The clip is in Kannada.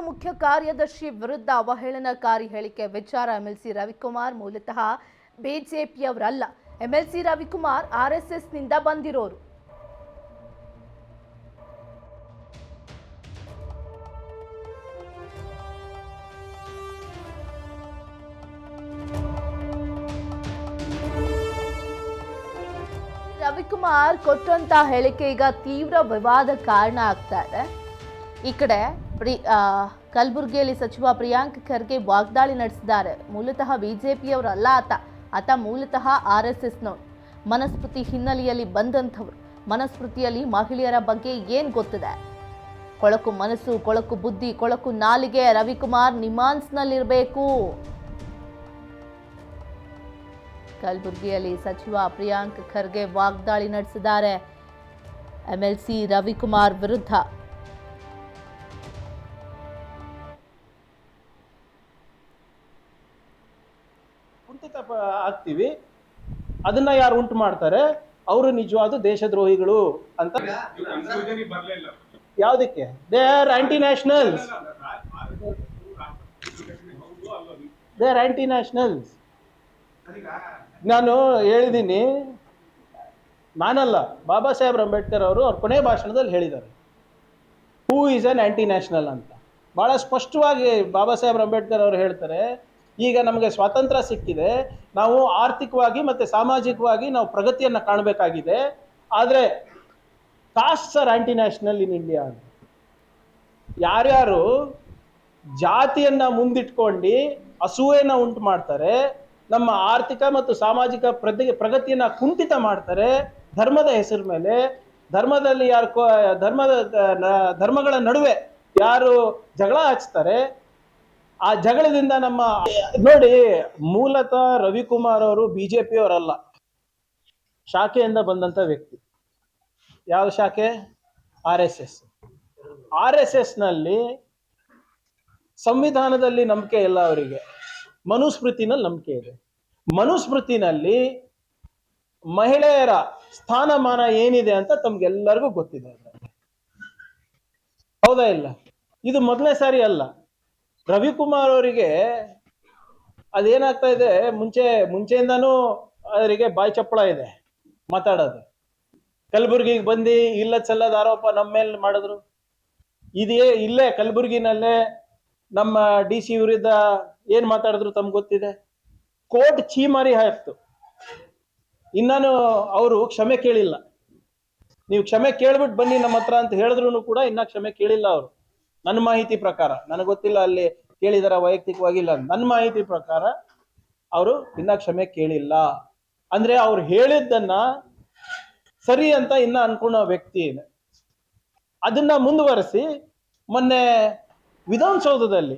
ಮುಖ್ಯ ಕಾರ್ಯದರ್ಶಿ ವಿರುದ್ಧ ಅವಹೇಳನಕಾರಿ ಹೇಳಿಕೆ ವಿಚಾರ ಎಂಎಲ್ಸಿ ರವಿಕುಮಾರ್ ಮೂಲತಃ ಬಿಜೆಪಿಯವರಲ್ಲ. ಎಂಎಲ್ಸಿ ರವಿಕುಮಾರ್ ಆರ್ಎಸ್ಎಸ್ನಿಂದ ಬಂದಿರೋರು. ರವಿಕುಮಾರ್ ಕೊಟ್ಟಂತ ಹೇಳಿಕೆ ಈಗ ತೀವ್ರ ವಿವಾದ ಕಾರಣ ಆಗ್ತಾ ಇದೆ. ಈ ಕಡೆ ಕಲಬುರಗಿಯಲ್ಲಿ ಸಚಿವ ಪ್ರಿಯಾಂಕ್ ಖರ್ಗೆ ವಾಗ್ದಾಳಿ ನಡೆಸಿದ್ದಾರೆ. ಮೂಲತಃ ಬಿಜೆಪಿಯವರಲ್ಲ ಆತ ಮೂಲತಃ ಆರ್ಎಸ್ಎಸ್ನವರು. ಮನಸ್ಮೃತಿ ಹಿನ್ನೆಲೆಯಲ್ಲಿ ಬಂದಂಥವ್ರು. ಮನಸ್ಮೃತಿಯಲ್ಲಿ ಮಹಿಳೆಯರ ಬಗ್ಗೆ ಏನ್ ಗೊತ್ತಿದೆ? ಕೊಳಕು ಮನಸ್ಸು, ಕೊಳಕು ಬುದ್ಧಿ, ಕೊಳಕು ನಾಲಿಗೆ ರವಿಕುಮಾರ್ ನಿಮಾನ್ಸ್ನಲ್ಲಿರಬೇಕು. ಕಲಬುರಗಿಯಲ್ಲಿ ಸಚಿವ ಪ್ರಿಯಾಂಕ್ ಖರ್ಗೆ ವಾಗ್ದಾಳಿ ನಡೆಸಿದ್ದಾರೆ ಎಂಎಲ್ಸಿ ರವಿಕುಮಾರ್ ವಿರುದ್ಧ. ಕುಂಠಿತ ಆಗ್ತೀವಿ, ಅದನ್ನ ಯಾರು ಉಂಟು ಮಾಡ್ತಾರೆ ಅವರು ನಿಜವಾದ ದೇಶದ್ರೋಹಿಗಳು ಅಂತ. ಯಾವುದಕ್ಕೆ? They are aunty nationals. They are aunty nationals. ನಾನು ಹೇಳಿದ್ದೀನಿ, ನಾನಲ್ಲ, ಬಾಬಾ ಸಾಹೇಬ್ ಅಂಬೇಡ್ಕರ್ ಅವರು ಅವ್ರ ಕೊನೆ ಭಾಷಣದಲ್ಲಿ ಹೇಳಿದ್ದಾರೆ who is an aunty national ಅಂತ. ಬಹಳ ಸ್ಪಷ್ಟವಾಗಿ ಬಾಬಾ ಸಾಹೇಬ್ ಅಂಬೇಡ್ಕರ್ ಅವರು ಹೇಳ್ತಾರೆ, ಈಗ ನಮಗೆ ಸ್ವಾತಂತ್ರ್ಯ ಸಿಕ್ಕಿದೆ, ನಾವು ಆರ್ಥಿಕವಾಗಿ ಮತ್ತು ಸಾಮಾಜಿಕವಾಗಿ ನಾವು ಪ್ರಗತಿಯನ್ನು ಕಾಣಬೇಕಾಗಿದೆ, ಆದರೆ castes are anti national in India ಅಂತ. ಯಾರ್ಯಾರು ಜಾತಿಯನ್ನು ಮುಂದಿಟ್ಕೊಂಡು ಅಸೂಯೆನ ಉಂಟು ಮಾಡ್ತಾರೆ, ನಮ್ಮ ಆರ್ಥಿಕ ಮತ್ತು ಸಾಮಾಜಿಕ ಪ್ರಗತಿಯನ್ನು ಕುಂಠಿತ ಮಾಡ್ತಾರೆ, ಧರ್ಮದ ಹೆಸರು ಮೇಲೆ, ಧರ್ಮದಲ್ಲಿ ಯಾರು ಧರ್ಮಗಳ ನಡುವೆ ಯಾರು ಜಗಳ ಹಚ್ತಾರೆ, ಆ ಜಗಳದಿಂದ ನಮ್ಮ ನೋಡಿ, ಮೂಲತಃ ರವಿಕುಮಾರ್ ಅವರು ಬಿಜೆಪಿಯವರಲ್ಲ, ಶಾಖೆಯಿಂದ ಬಂದಂತ ವ್ಯಕ್ತಿ. ಯಾವ ಶಾಖೆ? ಆರ್ಎಸ್ಎಸ್. ಆರ್ಎಸ್ಎಸ್ ನಲ್ಲಿ ಸಂವಿಧಾನದಲ್ಲಿ ನಂಬಿಕೆ ಇಲ್ಲ ಅವರಿಗೆ, ಮನುಸ್ಮೃತಿನಲ್ಲಿ ನಂಬಿಕೆ ಇದೆ. ಮನುಸ್ಮೃತಿನಲ್ಲಿ ಮಹಿಳೆಯರ ಸ್ಥಾನಮಾನ ಏನಿದೆ ಅಂತ ತಮ್ಗೆಲ್ಲರಿಗೂ ಗೊತ್ತಿದೆ. ಹೌದಾ ಇಲ್ಲ? ಇದು ಮೊದಲನೇ ಸಾರಿ ಅಲ್ಲ. ರವಿಕುಮಾರ್ ಅವರಿಗೆ ಅದೇನಾಗ್ತಾ ಇದೆ, ಮುಂಚೆಯಿಂದಾನು ಅವರಿಗೆ ಬಾಯಿ ಚಪ್ಪಳ ಇದೆ ಮಾತಾಡೋದು. ಕಲಬುರ್ಗಿಗೆ ಬಂದು ಇಲ್ಲದ ಸಲ್ಲದ ಆರೋಪ ನಮ್ಮ ಮೇಲೆ ಮಾಡಿದ್ರು. ಇಲ್ಲೇ ಕಲಬುರ್ಗಿನಲ್ಲೇ ನಮ್ಮ DC ವಿರುದ್ಧ ಏನ್ ಮಾತಾಡಿದ್ರು ತಮ್ಗೆ ಗೊತ್ತಿದೆ. ಕೋರ್ಟ್ ಚೀಮಾರಿ ಹಾಕ್ತು. ಇನ್ನಾನು ಅವರು ಕ್ಷಮೆ ಕೇಳಿಲ್ಲ. ನೀವು ಕ್ಷಮೆ ಕೇಳ್ಬಿಟ್ಟು ಬನ್ನಿ ನಮ್ಮ ಹತ್ರ ಅಂತ ಹೇಳಿದ್ರು ಕೂಡ ಇನ್ನ ಕ್ಷಮೆ ಕೇಳಿಲ್ಲ ಅವರು. ನನ್ನ ಮಾಹಿತಿ ಪ್ರಕಾರ, ನನಗೆ ಗೊತ್ತಿಲ್ಲ ಅಲ್ಲಿ ಕೇಳಿದಾರ ವೈಯಕ್ತಿಕವಾಗಿಲ್ಲ, ನನ್ನ ಮಾಹಿತಿ ಪ್ರಕಾರ ಅವರು ಇನ್ನ ಕ್ಷಮೆ ಕೇಳಿಲ್ಲ. ಅಂದ್ರೆ ಅವ್ರು ಹೇಳಿದ್ದನ್ನ ಸರಿ ಅಂತ ಇನ್ನ ಅನ್ಕೊಳ್ಳೋ ವ್ಯಕ್ತಿ. ಅದನ್ನ ಮುಂದುವರೆಸಿ ಮೊನ್ನೆ ವಿಧಾನಸೌಧದಲ್ಲಿ